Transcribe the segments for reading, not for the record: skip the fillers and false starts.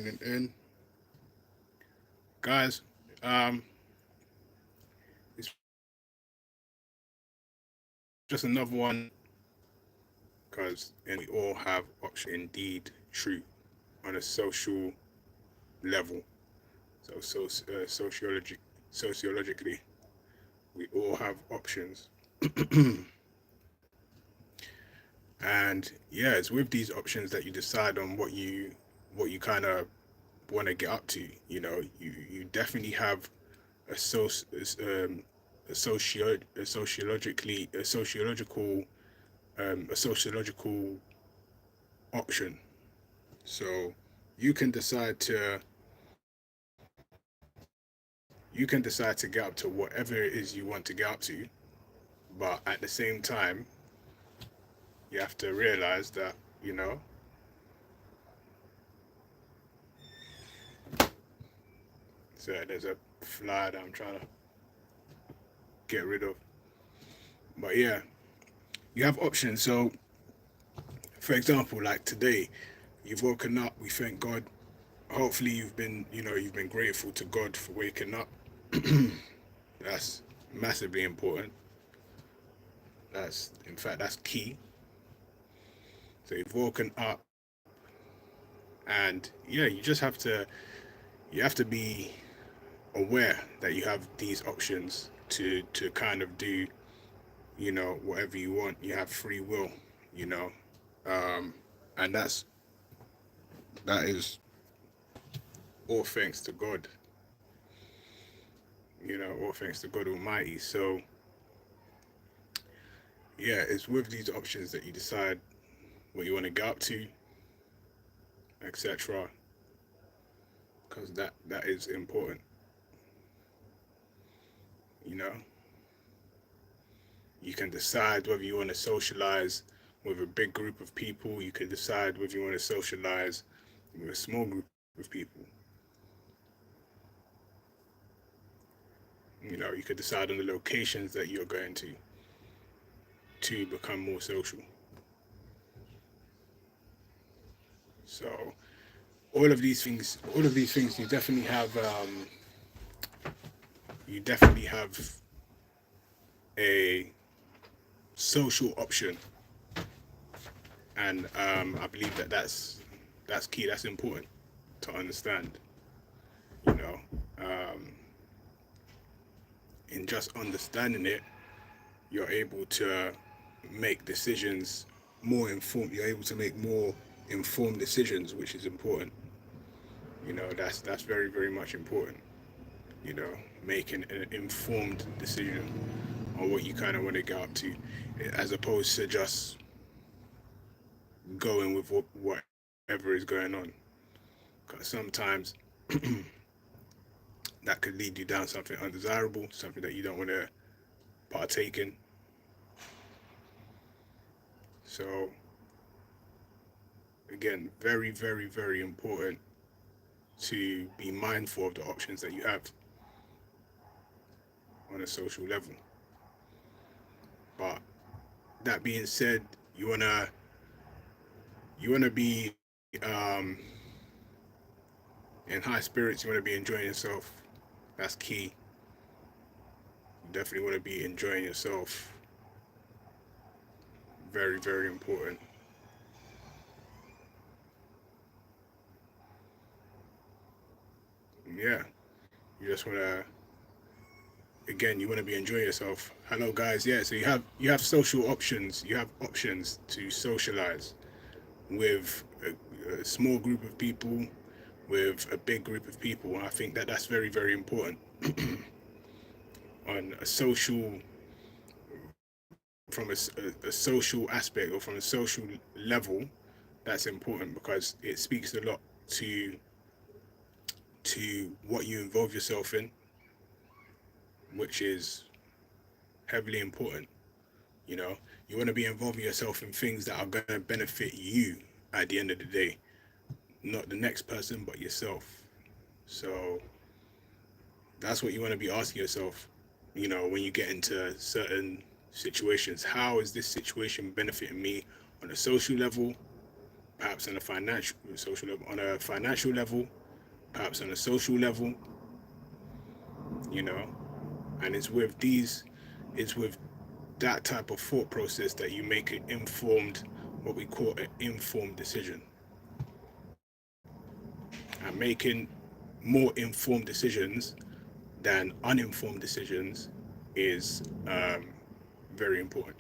tuning in. Guys, um, it's just another one because we all have options indeed true on a social level. Sociologically, we all have options. And yeah, it's with these options that you decide on what you kind of want to get up to. You definitely have a a sociologically a sociological option. So you can decide to you can decide to get up to whatever it is you want to get up to, but at the same time, you have to realize that so there's a fly that I'm trying to get rid of. But yeah, you have options. So, for example, like today, you've woken up. We thank God. Hopefully, you've been grateful to God for waking up. That's massively important. In fact, that's key. So you've woken up, and yeah, you have to be aware that you have these options to kind of do whatever you want. You have free will, you know, and that is all thanks to God. All thanks to God Almighty. So yeah, it's with these options that you decide what you want to get up to, etc. Because that is important. You know, you can decide whether you want to socialize with a big group of people. You can decide whether you want to socialize with a small group of people. You could decide on the locations that you're going to become more social. So all of these things, you definitely have a social option, and I believe that that's key. That's important to understand. You know, um, in just understanding it, you're able to make decisions more informed. You're able to make more informed decisions, which is important. That's very, very much important. Making an informed decision on what you kind of want to get up to, as opposed to just going with whatever is going on. Because sometimes that could lead you down something undesirable, something that you don't want to partake in. So again, very, very, very important to be mindful of the options that you have on a social level. But that being said, you wanna be in high spirits. You wanna be enjoying yourself. That's key. You definitely want to be enjoying yourself. Very, very important. Yeah, you just want to again, you want to be enjoying yourself. Hello guys. Yeah, so you have social options. You have options to socialize with a small group of people, with a big group of people. And I think that that's very, very important on a social from a social aspect, or from a social level. That's important because it speaks a lot to what you involve yourself in, which is heavily important. You know, you want to be involving yourself in things that are going to benefit you at the end of the day, not the next person, but yourself. So that's what you want to be asking yourself, when you get into certain situations. How is this situation benefiting me on a social level? perhaps on a financial level, perhaps on a social level, you know. And it's with that type of thought process that you make an informed, what we call an informed decision. And making more informed decisions than uninformed decisions is very important.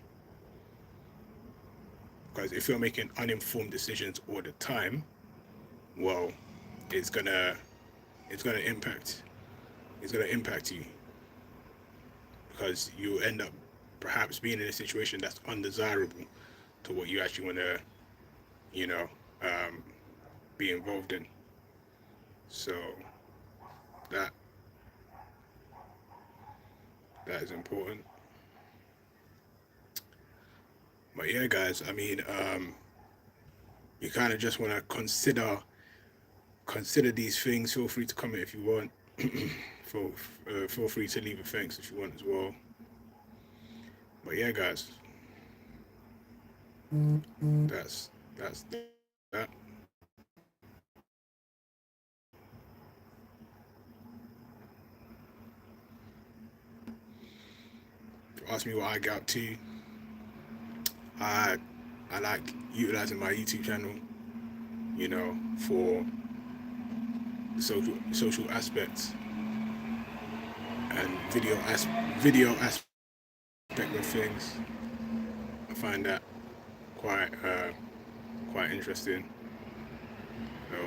Because if you're making uninformed decisions all the time, well, it's gonna it's gonna impact it's gonna impact you, because you end up perhaps being in a situation that's undesirable to what you actually want to, you know, um, be involved in. So that that is important. But yeah, guys, I mean, you kind of just want to consider these things. Feel free to comment if you want. feel feel free to leave a thanks if you want as well. But yeah, guys, that's that. Ask me what I get up to. I I like utilizing my YouTube channel, you know, for social aspects and video aspect of things. I find that quite quite interesting. So,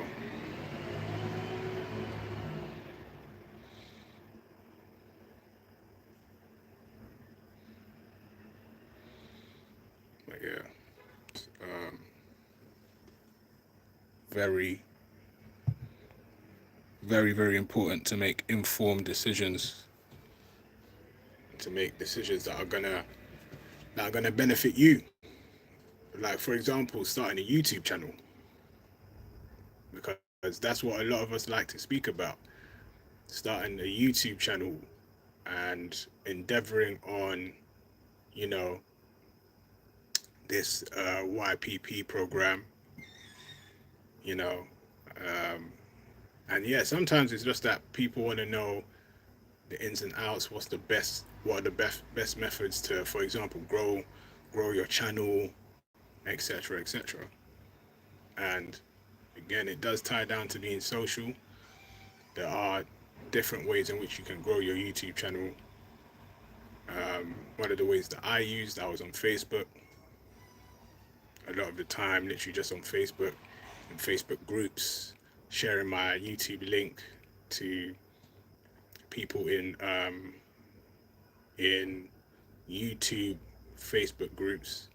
but yeah, um, very very important to make informed decisions, to make decisions that are gonna benefit you. Like for example, starting a YouTube channel, because that's what a lot of us like to speak about. Starting a YouTube channel and endeavoring on, you know, this YPP program, you know, um, and yeah, sometimes it's just that people want to know the ins and outs. What are the best methods to, for example, grow your channel, etc., etc. And again, it does tie down to being social. There are different ways in which you can grow your YouTube channel. One of the ways that I used, I was on Facebook a lot of the time, literally just on Facebook and Facebook groups, sharing my YouTube link to people in YouTube Facebook groups,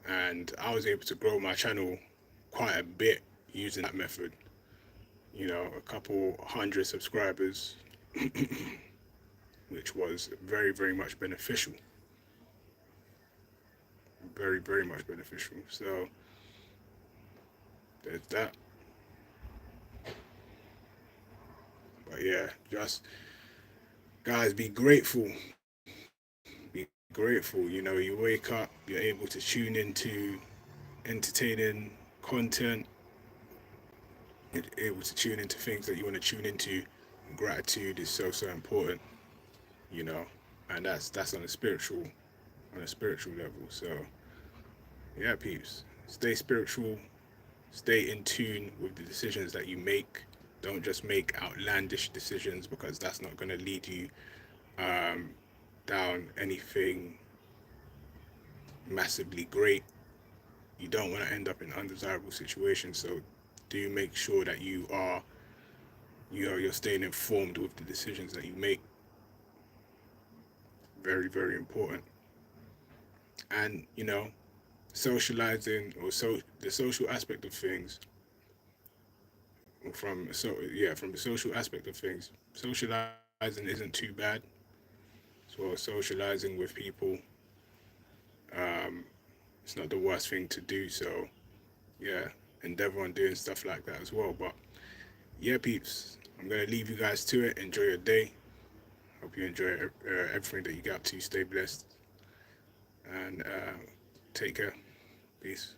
and I was able to grow my channel quite a bit using that method. You know, a couple hundred subscribers, which was very much beneficial. Very much beneficial. So there's that. But yeah, just guys, be grateful. Be grateful. You know, you wake up, you're able to tune into entertaining content, you're able to tune into things that you want to tune into. Gratitude is so important, you know, and that's on a spiritual level. So yeah, peeps, stay spiritual, stay in tune with the decisions that you make. Don't just make outlandish decisions, because that's not going to lead you um, down anything massively great. You don't want to end up in undesirable situations. So do make sure that you're staying informed with the decisions that you make. Very important. And you know, socializing, or the social aspect of things, from the social aspect of things, socializing isn't too bad. So socializing with people, um, it's not the worst thing to do. So yeah, endeavor on doing stuff like that as well. But yeah, peeps, I'm gonna leave you guys to it. Enjoy your day. Hope you enjoy everything that you got to. Stay blessed and take care. Peace.